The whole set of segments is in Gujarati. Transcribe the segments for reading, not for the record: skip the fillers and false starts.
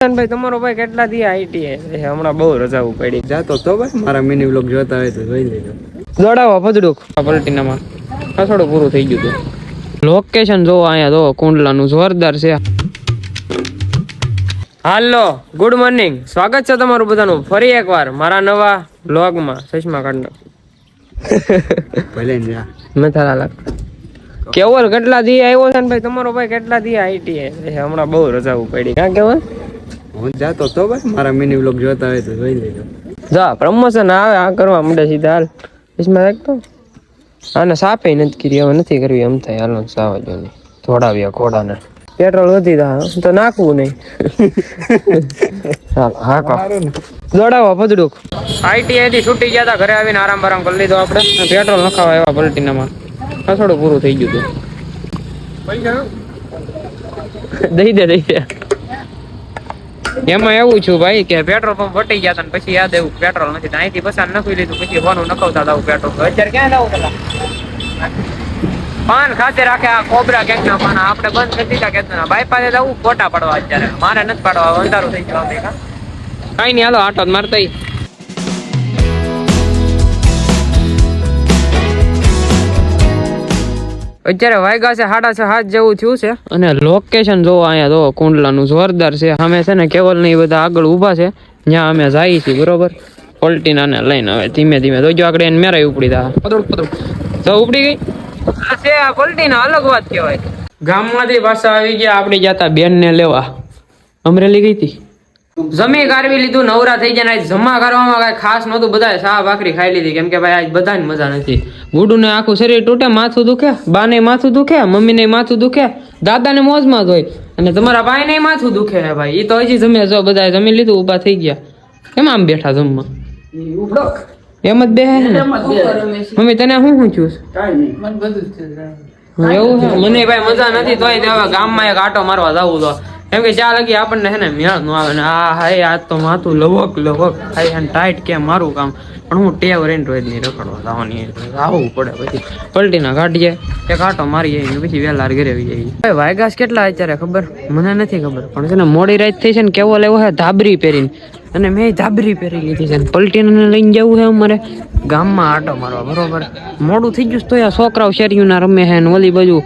ભાઈ તમારો ભાઈ કેટલા દી આઈટી હમણાં બહુ રજા પડી જાતો તો ભાઈ મારા મિની વ્લોગ જોતા હોય તો જોઈ લેજો. દોડાવો ફજડુક પલટીનામાં થોડું પૂરું થઈ ગયું હતું. લોકેશન જોવો અહીંયા જો કુંડલાનું જોરદાર છે. હાલો ગુડ મોર્નિંગ, સ્વાગત છે તમારું બધાનું ફરી એકવાર મારા નવા વ્લોગમાં. ચશ્મા કાઢ નાખ ભલે જા મથાલા લાગ. કેવલ કેટલા દી આવ્યો છે ને ભાઈ તમારો ભાઈ કેટલા દી આઈટી હમણાં બહુ રજા પડી. ક્યાં કેવલ હું જાતો તો ભાઈ મારા મિની વ્લોગ જોતા હોય તો જોઈ લેજો. જા પ્રમોશન આવે આ કરવા માંડે સીધા. હાલ ચશ્મા રાખતો આને સાપે નથી કરી, હવે નથી કરવી એમ થાય. હાલો સાવા જો નહીં થોડાવ્યા ઘોડાને પેટ્રોલ વધી જાય તો નાખવું નહીં. ચાલો હા દોડાવો ફજડુક. આઈટીઆઈ થી છૂટી ગયા હતા, ઘરે આવીને આરામ બારામ કરી લીધો આપણે. પેટ્રોલ નખાવા એવા પલટીનામાં થોડું પૂરું થઈ ગયું હતું. દઈ દે એમાં એવું છું ભાઈ કે પેટ્રોલ પંપ વટી ગયા હતા પછી યાદ આવ્યું પેટ્રોલ નથી, અહીંથી પસાર નખી લીધું. પછી ફોન નખાવતા હતા પેટ્રોલ. અત્યારે ક્યાં જવું પેલા પાન ખાતે રાખે આ કોબરા કેક ના પાન આપણે બંધ કરી દીધા કે બાયપાસે જવું ફોટા પડવા. અત્યારે મારે નથી પાડવા, અંધારું થઈ જવા. કઈ નહીં હાલો આટો મારતા. અત્યારે વાગ્યા છે 6:30 જેવું થયું છે. અને લોકેશન જોવો અહીંયા જો કુંડલાનું જોરદાર છે. અમે છે ને કેવલ ને બધા આગળ ઊભા છે, જ્યાં અમે જઈએ છીએ બરોબર. પલટીનાને લઈને હવે ધીમે ધીમે જોજો આગળ એને મેરાઈ ઉપડી દા તો ઉપડી ગઈ છે. આ પલટીના અલગ વાત કહેવાય. ગામમાંથી પાછા આવી ગયા. આપણે ગયા હતા બેન ને લેવા, અમરેલી ગઈ હતી. જમી કારવી લીધું, નવરા થઈ ગયા. જમા કરવામાં કઈ ખાસ નહોતું, બધા સા ભાખરી ખાઈ લીધી. કેમ કે ભાઈ આજ બધાને મજા નથી. ગુડુને આખું શરીર તૂટે, માથું દુખે, બાને માથું દુખે, મમ્મીને માથું દુખે, દાદાને મોજમાં જ હોય. અને તમારા ભાઈને માથું દુખે હે ભાઈ. એ તો હજી જમે જો બધા જમી લીધું, ઊભા થઈ ગયા. કેમ આમ બેઠા જમવા? એમ જ બે ને મમ્મી તને શું છું એવું છે? મને ભાઈ મજા નથી તોય હવે ગામમાં એક આટો મારવા જવું તો. કેમ કે ચા લગી આપણને છે ને મેળ નો આવે ને આ હાય આજ તો માથું લવક થાય અને ટાઈટ કે મારું કામ. પણ હું ટેવ રહીને રોજ ની રખડવા જવાની આવવું પડે. પછી પલટીના કાઢીએ એક આટો મારીએ પછી વહેલા ઘરે આવી જઈએ. વાયગાસ કેટલા અત્યારે ખબર મને નથી ખબર, પણ છે ને મોડી રાત થઈ છે ને કેવો લેવો છે ધાબરી પહેરીને. અને મેં ધાબરી પહેરી લીધી છે. પલટીને લઈને જવું છે અમારે ગામમાં આટો મારવા બરોબર. મોડું થઈ ગયું તો આ છોકરાઓ શેરીઓના રમે છે ને ઓલી બાજુ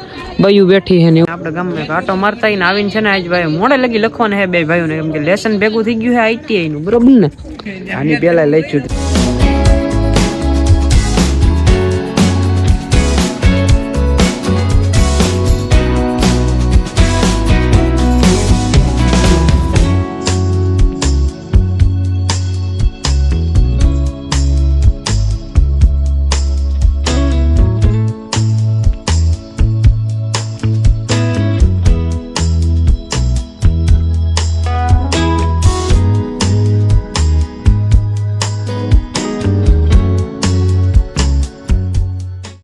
બયું બેઠી છે ને આપણે ગામમાં આટો મારતા ને આવીને છે ને આજ ભાઈ મોડે લગી લખવાને હે બે ભાઈઓને. કેમ કે લેસન ભેગું થઈ ગયું છે આઈટીઆઈ નું બરોબર ને. આની પેલા લઈ છું